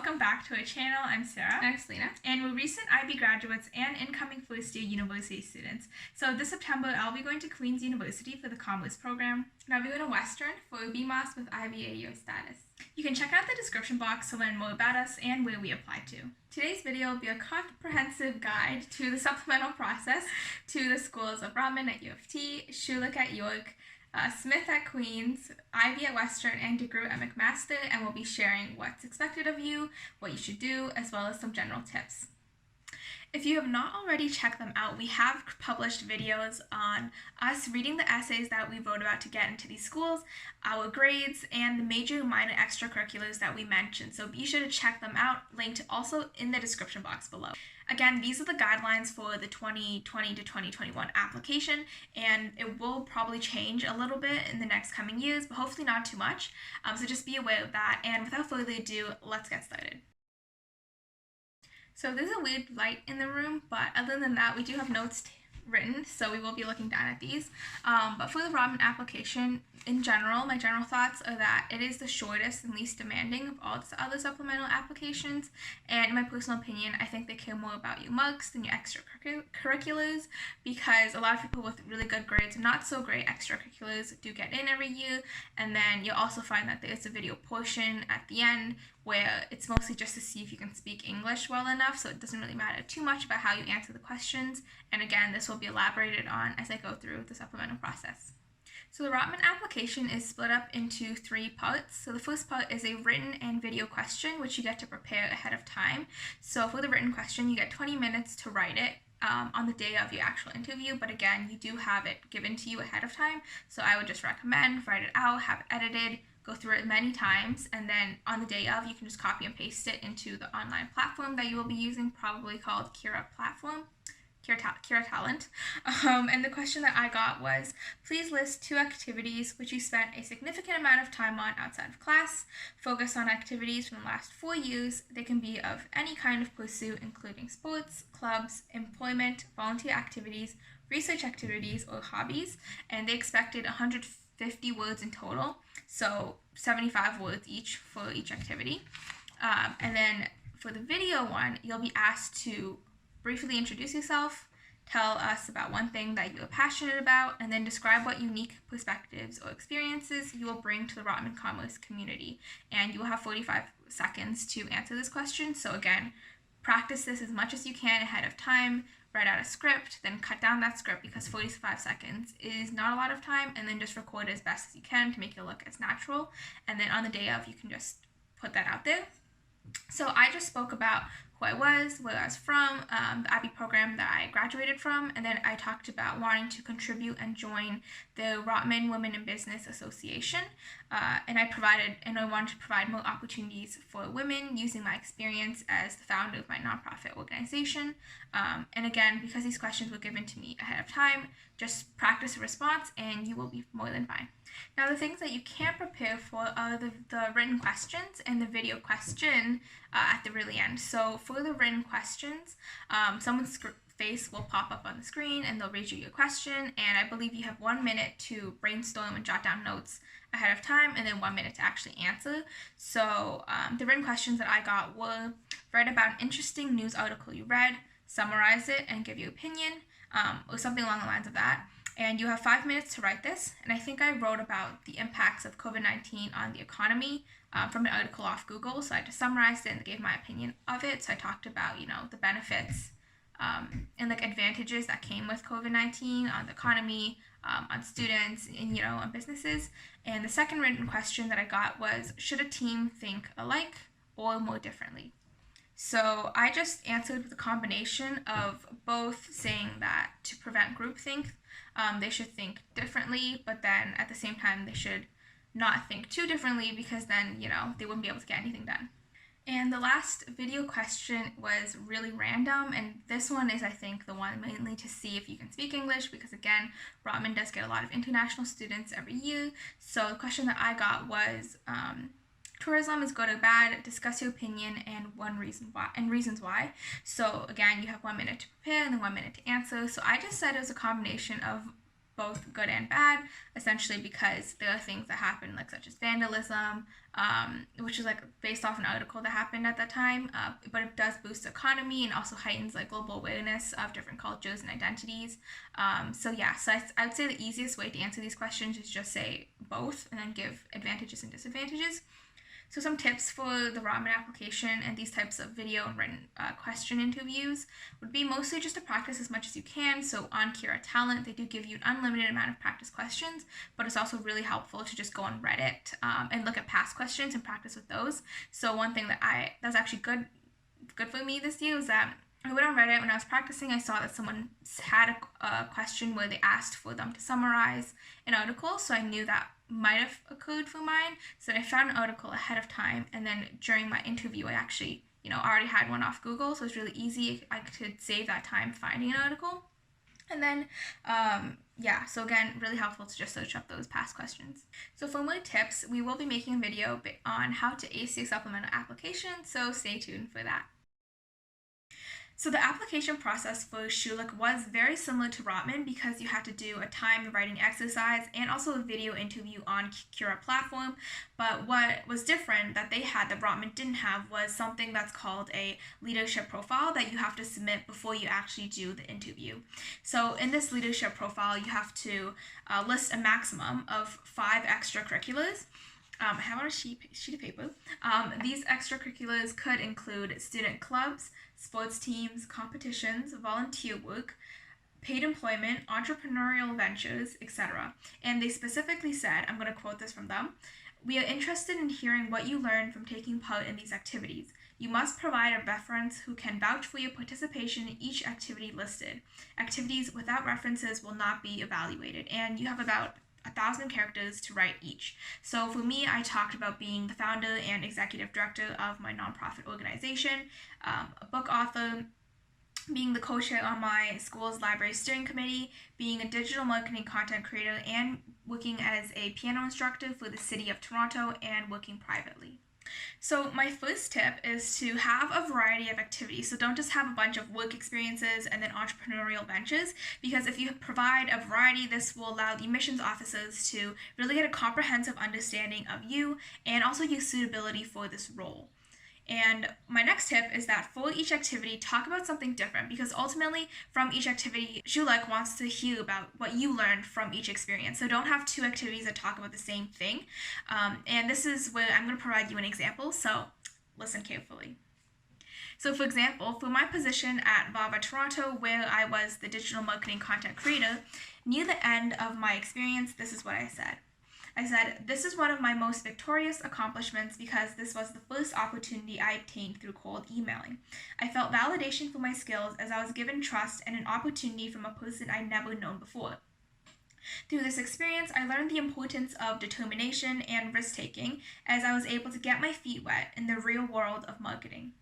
welcome back to our channel. I'm Sara. I'm Salina. And we're recent Ivey graduates and incoming first-year university students. So this September, I'll be going to Queen's University for the Commerce program. And I'll be going to Western for BMOS with Ivey AEO status. You can check out the description box to learn more about us and where we apply to. Today's video will be a comprehensive guide to the supplemental process to the schools of Rotman at UofT, Schulich at York, Smith at Queen's, Ivey at Western, and DeGroote at McMaster, and we'll be sharing what's expected of you, what you should do, as well as some general tips. If you have not already checked them out, we have published videos on us reading the essays that we wrote about to get into these schools, our grades, and the major and minor extracurriculars that we mentioned. So be sure to check them out, linked also in the description box below. Again, these are the guidelines for the 2020 to 2021 application, and it will probably change a little bit in the next coming years, but hopefully not too much. So just be aware of that, and without further ado, let's get started. So there's a weird light in the room, but other than that, we do have notes written, so we will be looking down at these. But for the Rotman application, in general, my general thoughts are that it is the shortest and least demanding of all the other supplemental applications, and in my personal opinion, I think they care more about your marks than your extracurriculars, because a lot of people with really good grades and not so great extracurriculars do get in every year, and then you'll also find that there's a video portion at the end where it's mostly just to see if you can speak English well enough, so it doesn't really matter too much about how you answer the questions. And again, this will be elaborated on as I go through the supplemental process. So the Rotman application is split up into 3 parts. So the first part is a written and video question, which you get to prepare ahead of time. So for the written question, you get 20 minutes to write it on the day of your actual interview, but again, you do have it given to you ahead of time. So I would just recommend write it out, have it edited, go through it many times, and then on the day of, you can just copy and paste it into the online platform that you will be using, probably called Kira Talent. And the question that I got was, please list 2 activities which you spent a significant amount of time on outside of class. Focus on activities from the last 4 years. They can be of any kind of pursuit, including sports, clubs, employment, volunteer activities, research activities, or hobbies. And they expected 150 words in total, so 75 words each for each activity. And then for the video one, you'll be asked to briefly introduce yourself, tell us about one thing that you are passionate about, and then describe what unique perspectives or experiences you will bring to the Rotman Commerce community. And you will have 45 seconds to answer this question. So again, practice this as much as you can ahead of time, write out a script, then cut down that script because 45 seconds is not a lot of time, and then just record it as best as you can to make it look as natural. And then on the day of, you can just put that out there. So I just spoke about who I was, where I was from, the Ivey program that I graduated from, and then I talked about wanting to contribute and join the Rotman Women in Business Association, and I wanted to provide more opportunities for women using my experience as the founder of my nonprofit organization. And again, because these questions were given to me ahead of time, just practice a response and you will be more than fine. Now, the things that you can't prepare for are the written questions and the video question at the really end. So for the written questions, someone's face will pop up on the screen and they'll read you your question, and I believe you have 1 minute to brainstorm and jot down notes ahead of time, and then 1 minute to actually answer. So the written questions that I got were: write about an interesting news article you read, summarize it, and give your opinion, or something along the lines of that. And you have 5 minutes to write this, and I think I wrote about the impacts of COVID-19 on the economy from an article off Google, so I just summarized it and gave my opinion of it. So I talked about, the benefits and advantages that came with COVID-19 on the economy, on students, and on businesses. And the second written question that I got was, should a team think alike or more differently? So I just answered with a combination of both, saying that to prevent groupthink, they should think differently, but then at the same time, they should not think too differently, because then, they wouldn't be able to get anything done. And the last video question was really random, and this one is, I think, the one mainly to see if you can speak English, because again, Rotman does get a lot of international students every year. So the question that I got was, tourism is good or bad, discuss your opinion and reasons why. So again, you have 1 minute to prepare and then 1 minute to answer. So I just said it was a combination of both good and bad, essentially because there are things that happen, like such as vandalism, which is like based off an article that happened at that time, but it does boost the economy and also heightens like global awareness of different cultures and identities. So I would say the easiest way to answer these questions is just say both and then give advantages and disadvantages. So some tips for the Rotman application and these types of video and written question interviews would be mostly just to practice as much as you can. So on Kira Talent, they do give you an unlimited amount of practice questions, but it's also really helpful to just go on Reddit and look at past questions and practice with those. So one thing that's actually good for me this year was that I went on Reddit when I was practicing. I saw that someone had a question where they asked for them to summarize an article, so I knew that might have occurred for mine. So I found an article ahead of time, and then during my interview, I actually, already had one off Google, so it's really easy. I could save that time finding an article. And then, so again, really helpful to just search up those past questions. So for more tips, we will be making a video on how to ace your supplemental application, so stay tuned for that. So the application process for Schulich was very similar to Rotman because you had to do a timed writing exercise and also a video interview on Kira platform. But what was different that they had that Rotman didn't have was something that's called a leadership profile that you have to submit before you actually do the interview. So in this leadership profile, you have to list a maximum of 5 extracurriculars. I have on a sheet of paper. These extracurriculars could include student clubs, sports teams, competitions, volunteer work, paid employment, entrepreneurial ventures, etc. And they specifically said, I'm going to quote this from them, "We are interested in hearing what you learned from taking part in these activities. You must provide a reference who can vouch for your participation in each activity listed. Activities without references will not be evaluated." And you have about 1,000 characters to write each. So for me, I talked about being the founder and executive director of my nonprofit organization, a book author, being the co-chair on my school's library steering committee, being a digital marketing content creator, and working as a piano instructor for the city of Toronto and working privately. So my first tip is to have a variety of activities. So don't just have a bunch of work experiences and then entrepreneurial ventures, because if you provide a variety, this will allow the admissions officers to really get a comprehensive understanding of you and also your suitability for this role. And my next tip is that for each activity, talk about something different, because ultimately from each activity, Schulich wants to hear about what you learned from each experience. So don't have 2 activities that talk about the same thing. And this is where I'm going to provide you an example, so listen carefully. So for example, for my position at Vava Toronto, where I was the digital marketing content creator, near the end of my experience, this is what I said. I said, "This is one of my most victorious accomplishments because this was the first opportunity I obtained through cold emailing. I felt validation for my skills as I was given trust and an opportunity from a person I'd never known before. Through this experience, I learned the importance of determination and risk-taking as I was able to get my feet wet in the real world of marketing."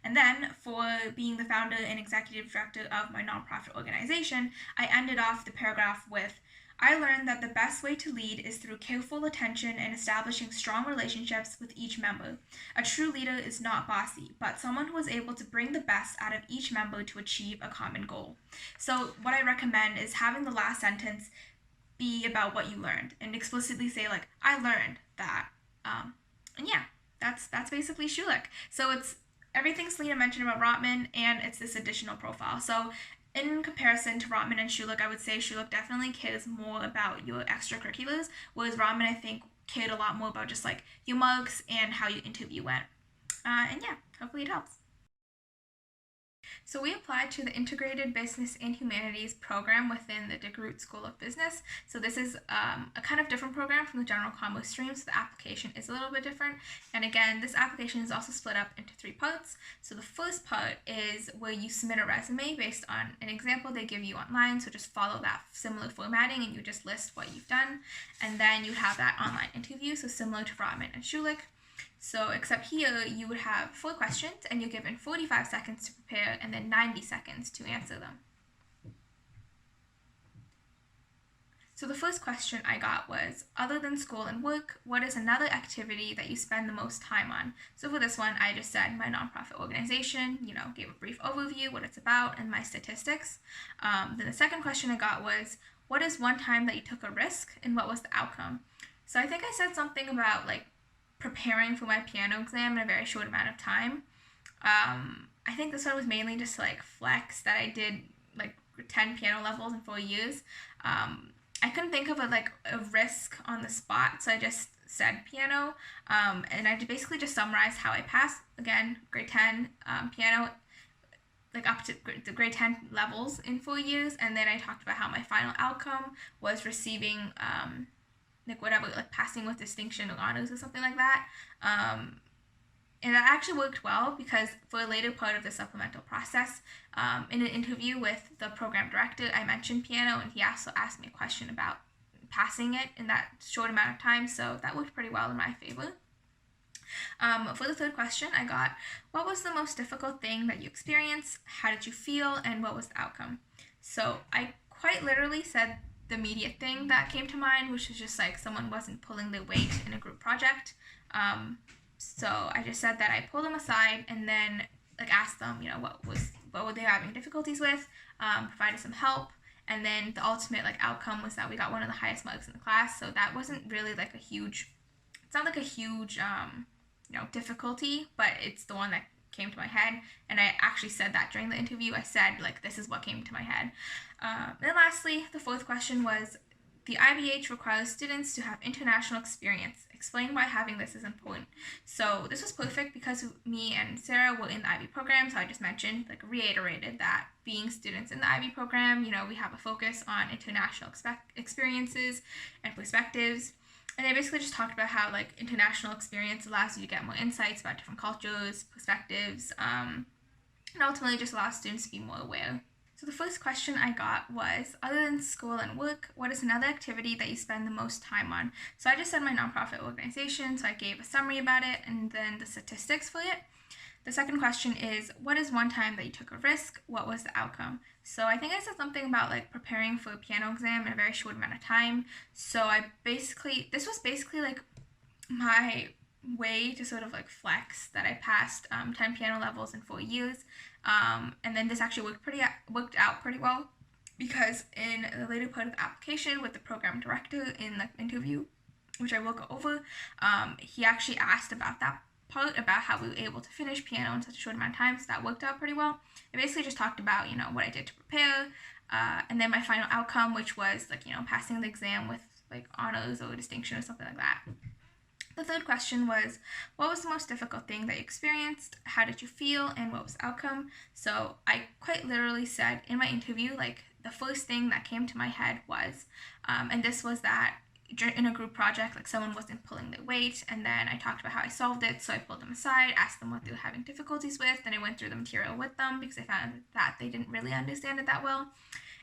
And then for being the founder and executive director of my nonprofit organization, I ended off the paragraph with, "I learned that the best way to lead is through careful attention and establishing strong relationships with each member. A true leader is not bossy, but someone who is able to bring the best out of each member to achieve a common goal." So what I recommend is having the last sentence be about what you learned and explicitly say, like, "I learned that." And yeah, that's basically Schulich. So it's everything Salina mentioned about Rotman, and it's this additional profile. So in comparison to Rotman and Schulich, I would say Schulich definitely cares more about your extracurriculars, whereas Rotman, I think, cared a lot more about just like your marks and how your interview went. And yeah, hopefully it helps. So we applied to the Integrated Business and Humanities program within the DeGroote School of Business. So this is a kind of different program from the general commerce stream, so the application is a little bit different. And again, this application is also split up into 3 parts. So the first part is where you submit a resume based on an example they give you online, so just follow that similar formatting and you just list what you've done. And then you have that online interview, so similar to Rotman and Schulich. So except here, you would have 4 questions and you're given 45 seconds to prepare and then 90 seconds to answer them. So the first question I got was, other than school and work, what is another activity that you spend the most time on? So for this one, I just said my nonprofit organization, gave a brief overview, what it's about, and my statistics. Then the second question I got was, what is one time that you took a risk and what was the outcome? So I think I said something about like preparing for my piano exam in a very short amount of time. I think this one was mainly just to like flex that I did like 10 piano levels in 4 years. I couldn't think of a risk on the spot, so I just said piano, and I basically just summarized how I passed. Again, grade 10 piano, like up to the grade 10 levels in 4 years, and then I talked about how my final outcome was receiving like whatever, like passing with distinction or honors or something like that. And that actually worked well because for a later part of the supplemental process, in an interview with the program director, I mentioned piano, and he also asked me a question about passing it in that short amount of time, so that worked pretty well in my favor. For the third question, I got, what was the most difficult thing that you experienced? How did you feel? And what was the outcome? So I quite literally said the immediate thing that came to mind, which is just like someone wasn't pulling their weight in a group project. So I just said that I pulled them aside and then like asked them, what were they having difficulties with, provided some help, and then the ultimate like outcome was that we got one of the highest marks in the class. So that wasn't really like it's not like a huge difficulty, but it's the one that came to my head, and I actually said that during the interview. I said like, this is what came to my head. Then lastly, the fourth question was, the IBH requires students to have international experience. Explain why having this is important. So this was perfect because me and Sara were in the IB program, so I just mentioned, like reiterated that being students in the IB program, we have a focus on international experiences and perspectives. And they basically just talked about how like international experience allows you to get more insights about different cultures, perspectives, and ultimately just allows students to be more aware. So the first question I got was, other than school and work, what is another activity that you spend the most time on? So I just said my nonprofit organization, so I gave a summary about it and then the statistics for it. The second question is, what is one time that you took a risk? What was the outcome? So I think I said something about like preparing for a piano exam in a very short amount of time. So this was basically like my way to sort of like flex that I passed 10 piano levels in 4 years. And then this actually worked out pretty well because in the later part of the application with the program director in the interview, which I will go over, he actually asked about that part, about how we were able to finish piano in such a short amount of time, so that worked out pretty well. I basically just talked about, what I did to prepare, and then my final outcome, which was like, passing the exam with like honors or distinction or something like that. The third question was, what was the most difficult thing that you experienced? How did you feel? And what was the outcome? So I quite literally said in my interview, like the first thing that came to my head was, and this was that in a group project, like someone wasn't pulling their weight, and then I talked about how I solved it. So I pulled them aside, asked them what they were having difficulties with, then I went through the material with them because I found that they didn't really understand it that well.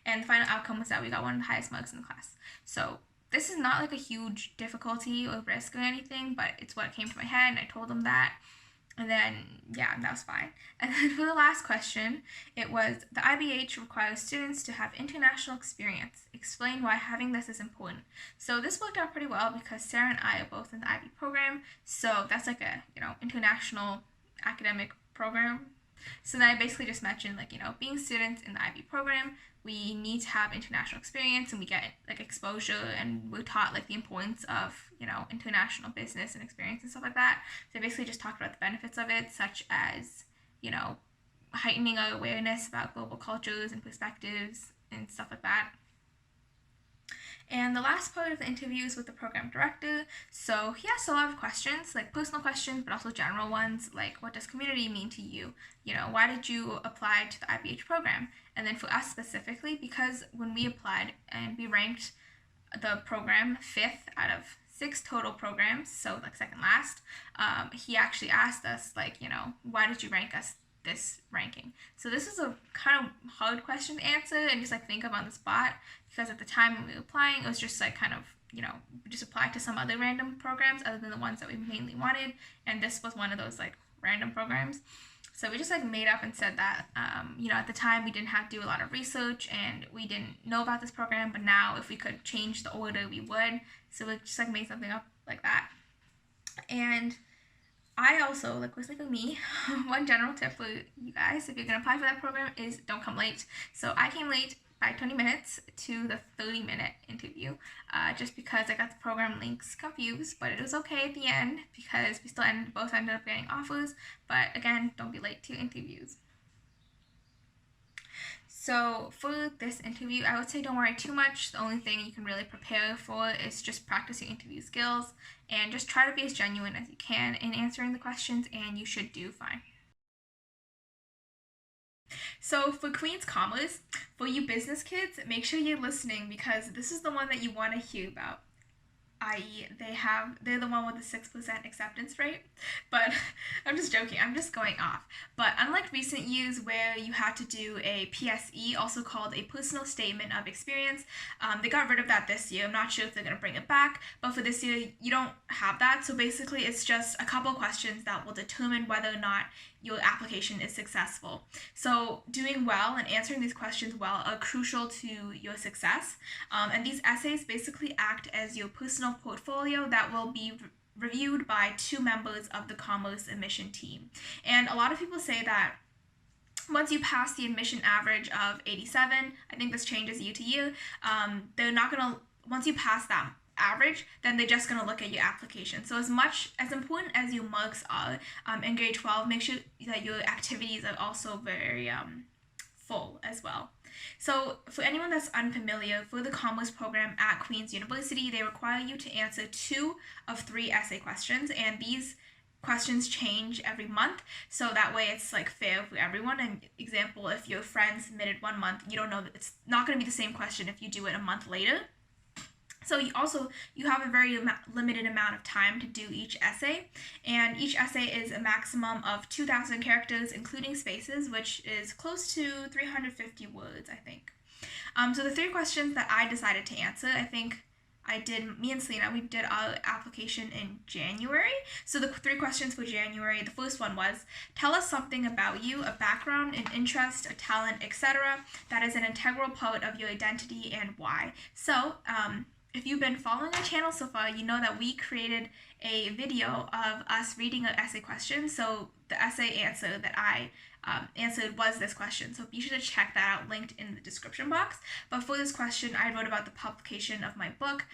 And the final outcome was that we got one of the highest marks in the class. So this is not like a huge difficulty or risk or anything, but it's what came to my head, and I told them that. And then, yeah, that was fine. And then for the last question, it was, the IBH requires students to have international experience. Explain why having this is important. So this worked out pretty well because Sara and I are both in the IB program, so that's like a, international academic program. So then I basically just mentioned, like, being students in the IB program, we need to have international experience, and we get like exposure, and we're taught like the importance of, international business and experience and stuff like that. So I basically just talked about the benefits of it, such as, heightening our awareness about global cultures and perspectives and stuff like that. And the last part of the interview is with the program director. So he asked a lot of questions, like personal questions, but also general ones, like what does community mean to you? Why did you apply to the IBH program? And then for us specifically, because when we applied and we ranked the program 5th out of 6 total programs, so like second last, he actually asked us, like, why did you rank us this ranking? So this is a kind of hard question to answer and just like think of on the spot, because at the time when we were applying, it was just like kind of, just apply to some other random programs other than the ones that we mainly wanted, and this was one of those like random programs. So we just like made up and said that, at the time we didn't have to do a lot of research and we didn't know about this program, but now if we could change the order, we would. So we just like made something up like that. And I also, like was like with me, one general tip for you guys, if you're going to apply for that program, is don't come late. So I came late by 20 minutes to the 30-minute interview, just because I got the program links confused, but it was okay at the end because we still both ended up getting offers. But again, don't be late to interviews. So for this interview, I would say don't worry too much. The only thing you can really prepare for is just practice your interview skills and just try to be as genuine as you can in answering the questions, and you should do fine. So for Queen's Commerce, for you business kids, make sure you're listening because this is the one that you want to hear about. I.e., they're the one with the 6% acceptance rate. But I'm just joking, I'm just going off. But unlike recent years where you had to do a PSE, also called a personal statement of experience, they got rid of that this year. I'm not sure if they're going to bring it back, but for this year, you don't have that. So basically, it's just a couple questions that will determine whether or not your application is successful. So doing well and answering these questions well are crucial to your success. And these essays basically act as your personal portfolio that will be reviewed by 2 members of the Commerce admission team. And a lot of people say that once you pass the admission average of 87, I think this changes year to year, they're not going to, once you pass that average, then they're just going to look at your application. So as important as your marks are in grade 12, make sure that your activities are also very full as well. So for anyone that's unfamiliar, for the Commerce program at Queen's University, they require you to answer 2 of 3 essay questions, and these questions change every month, so that way it's like fair for everyone. An example, if your friend submitted 1 month, you don't know that it's not going to be the same question if you do it a month later. So you have a very limited amount of time to do each essay, and each essay is a maximum of 2,000 characters, including spaces, which is close to 350 words, I think. So the 3 questions that I decided to answer, I think me and Salina, we did our application in January. So the 3 questions for January, the first one was, tell us something about you, a background, an interest, a talent, etc. that is an integral part of your identity and why. So, if you've been following our channel so far, you know that we created a video of us reading our essay questions. So the essay answer that I answered was this question. So be sure to check that out, linked in the description box. But for this question, I wrote about the publication of my book.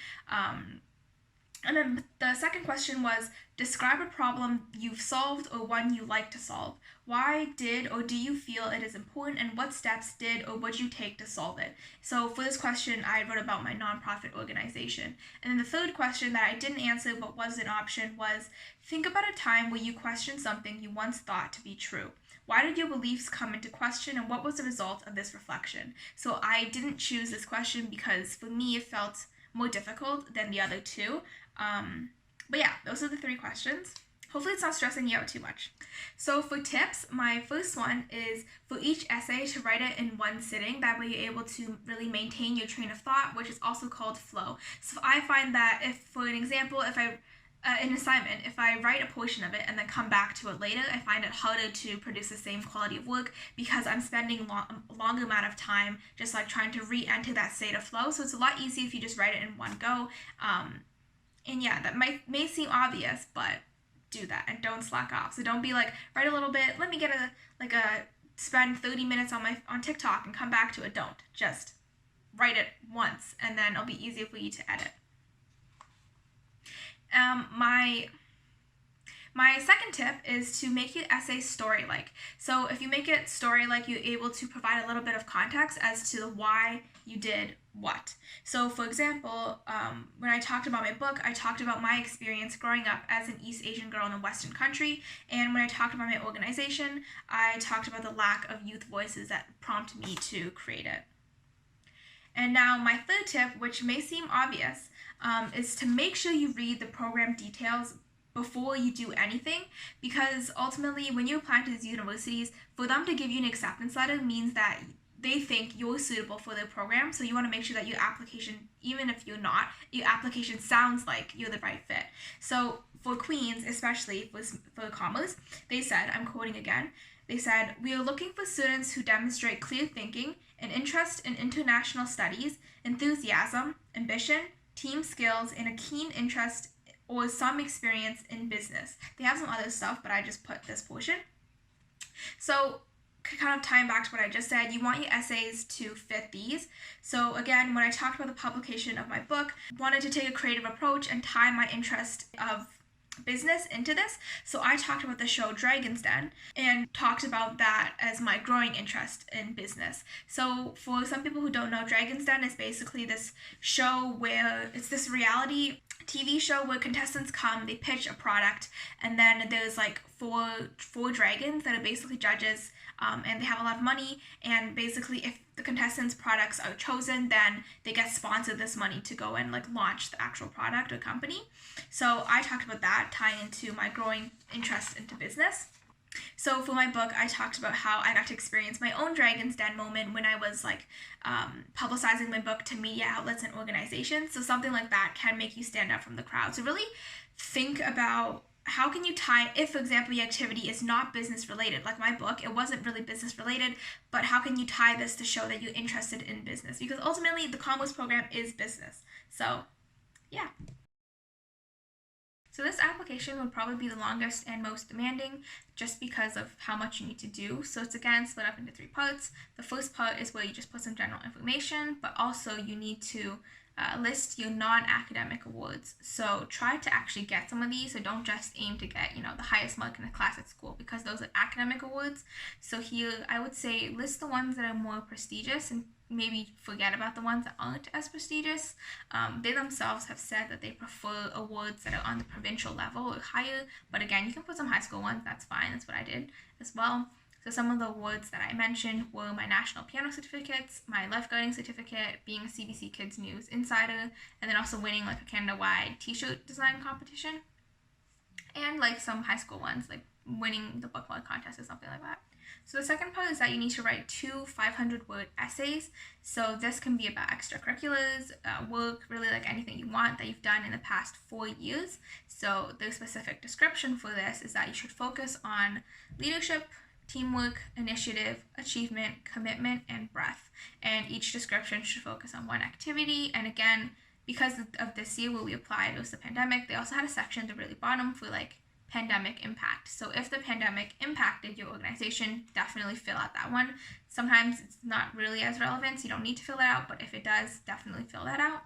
And then the second question was, describe a problem you've solved or one you like to solve. Why did or do you feel it is important, and what steps did or would you take to solve it? So for this question, I wrote about my nonprofit organization. And then the third question that I didn't answer but was an option was, think about a time where you questioned something you once thought to be true. Why did your beliefs come into question, and what was the result of this reflection? So I didn't choose this question because for me it felt more difficult than the other 2. But yeah, those are the 3 questions. Hopefully it's not stressing you out too much. So for tips, my first one is for each essay to write it in one sitting. That way you're able to really maintain your train of thought, which is also called flow. So I find that if, for an example, an assignment, if I write a portion of it and then come back to it later, I find it harder to produce the same quality of work because I'm spending a longer amount of time just like trying to re-enter that state of flow. So it's a lot easier if you just write it in one go. And yeah, that may seem obvious, but do that and don't slack off. So don't be like, write a little bit, let me get spend 30 minutes on TikTok and come back to it. Don't. Just write it once and then it'll be easier for you to edit. My second tip is to make your essay story-like. So if you make it story-like, you're able to provide a little bit of context as to why you did what. So for example, when I talked about my book, I talked about my experience growing up as an East Asian girl in a Western country. And when I talked about my organization, I talked about the lack of youth voices that prompted me to create it. And now my third tip, which may seem obvious, is to make sure you read the program details before you do anything, because ultimately when you apply to these universities, for them to give you an acceptance letter means that they think you're suitable for their program. So you want to make sure that your application, even if you're not, your application sounds like you're the right fit. So for Queens, especially for commerce, they said, I'm quoting again, they said, we are looking for students who demonstrate clear thinking, an interest in international studies, enthusiasm, ambition, team skills, and a keen interest or some experience in business. They have some other stuff, but I just put this portion. So kind of tying back to what I just said, you want your essays to fit these. So again, when I talked about the publication of my book, I wanted to take a creative approach and tie my interest of business into this. So I talked about the show Dragon's Den and talked about that as my growing interest in business. So for some people who don't know, Dragon's Den is basically this show where it's this reality TV show where contestants come, they pitch a product, and then there's like four dragons that are basically judges, and they have a lot of money, and basically if the contestants' products are chosen, then they get sponsored this money to go and like launch the actual product or company. So I talked about that, tying into my growing interest into business. So for my book, I talked about how I got to experience my own Dragon's Den moment when I was like publicizing my book to media outlets and organizations. So something like that can make you stand out from the crowd. So really think about how can you tie, if for example your activity is not business related, like my book, it wasn't really business related, but how can you tie this to show that you're interested in business? Because ultimately the commerce program is business. So yeah. So this application would probably be the longest and most demanding just because of how much you need to do. So it's again split up into 3 parts. The first part is where you just put some general information, but also you need to list your non-academic awards. So try to actually get some of these. So don't just aim to get, the highest mark in the class at school, because those are academic awards. So here I would say list the ones that are more prestigious and maybe forget about the ones that aren't as prestigious. They themselves have said that they prefer awards that are on the provincial level or higher, but again, you can put some high school ones, that's fine, that's what I did as well. So some of the awards that I mentioned were my national piano certificates, my lifeguarding certificate, being a CBC Kids News Insider, and then also winning like a Canada-wide t-shirt design competition, and like some high school ones, like winning the book mug contest or something like that. So the second part is that you need to write 2 500-word essays. So this can be about extracurriculars, work, really like anything you want that you've done in the past 4 years. So the specific description for this is that you should focus on leadership, teamwork, initiative, achievement, commitment, and breadth. And each description should focus on one activity. And again, because of this year where we applied, it was the pandemic, they also had a section at the really bottom for like pandemic impact. So if the pandemic impacted your organization, definitely fill out that one. Sometimes it's not really as relevant, so you don't need to fill it out, but if it does, definitely fill that out.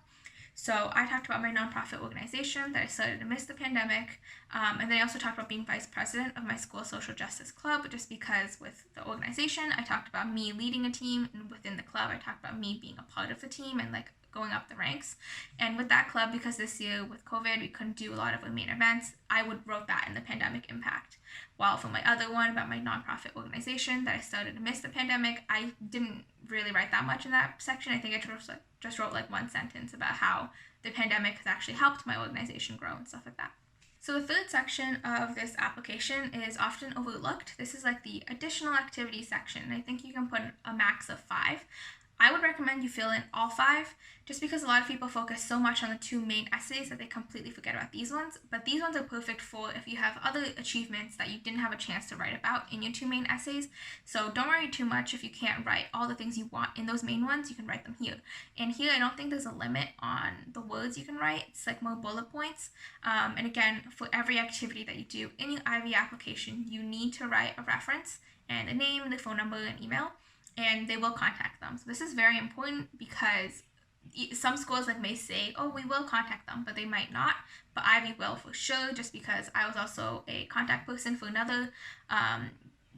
So I talked about my nonprofit organization that I started amidst the pandemic, and then I also talked about being vice president of my school social justice club, just because with the organization, I talked about me leading a team, and within the club, I talked about me being a part of the team and like going up the ranks. And with that club, because this year with COVID, we couldn't do a lot of our main events, I wrote that in the pandemic impact. While for my other one about my nonprofit organization that I started amidst the pandemic, I didn't really write that much in that section. I think I just wrote like one sentence about how the pandemic has actually helped my organization grow and stuff like that. So the third section of this application is often overlooked. This is like the additional activity section. I think you can put a max of 5. I would recommend you fill in all 5, just because a lot of people focus so much on the 2 main essays that they completely forget about these ones. But these ones are perfect for if you have other achievements that you didn't have a chance to write about in your 2 main essays. So don't worry too much if you can't write all the things you want in those main ones, you can write them here. And here I don't think there's a limit on the words you can write. It's like more bullet points. And again, for every activity that you do in your Ivey application, you need to write a reference and a name, the phone number, and email, and they will contact them. So this is very important because some schools like may say, oh, we will contact them, but they might not. But Ivey will for sure, just because I was also a contact person for another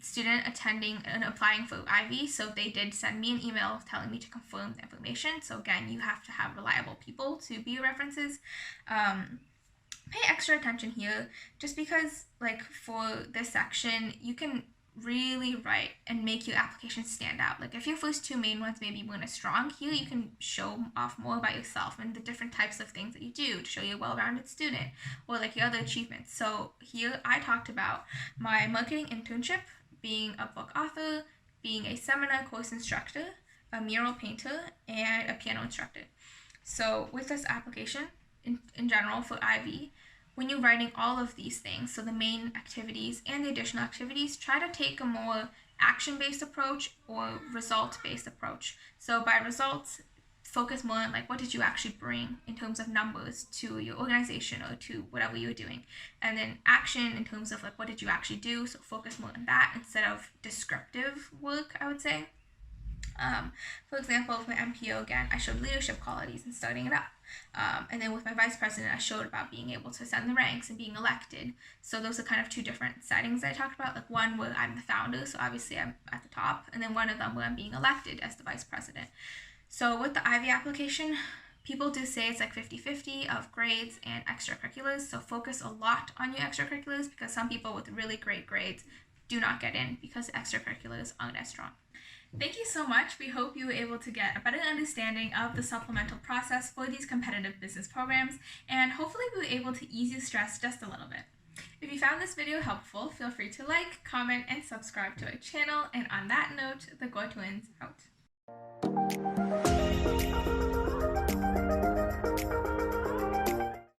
student attending and applying for Ivey, so they did send me an email telling me to confirm the information. So again, you have to have reliable people to be your references. Pay extra attention here, just because like for this section, you can really write and make your application stand out. Like if your first 2 main ones maybe weren't as strong, here you can show off more about yourself and the different types of things that you do to show you're a well-rounded student, or like your other achievements. So here I talked about my marketing internship, being a book author, being a seminar course instructor, a mural painter, and a piano instructor. So with this application in general for Ivey, when you're writing all of these things, so the main activities and the additional activities, try to take a more action-based approach or result-based approach. So by results, focus more on like what did you actually bring in terms of numbers to your organization or to whatever you were doing, and then action in terms of like what did you actually do, so focus more on that instead of descriptive work, I would say. For example, with my MPO, again, I showed leadership qualities and starting it up. And then with my vice president, I showed about being able to ascend the ranks and being elected. So those are kind of two different settings that I talked about. Like one where I'm the founder, so obviously I'm at the top, and then one of them where I'm being elected as the vice president. So with the Ivey application, people do say it's like 50-50 of grades and extracurriculars. So focus a lot on your extracurriculars, because some people with really great grades do not get in because extracurriculars aren't as strong. Thank you so much. We hope you were able to get a better understanding of the supplemental process for these competitive business programs, and hopefully we were able to ease your stress just a little bit. If you found this video helpful, feel free to like, comment, and subscribe to our channel. And on that note, the Go Twins out.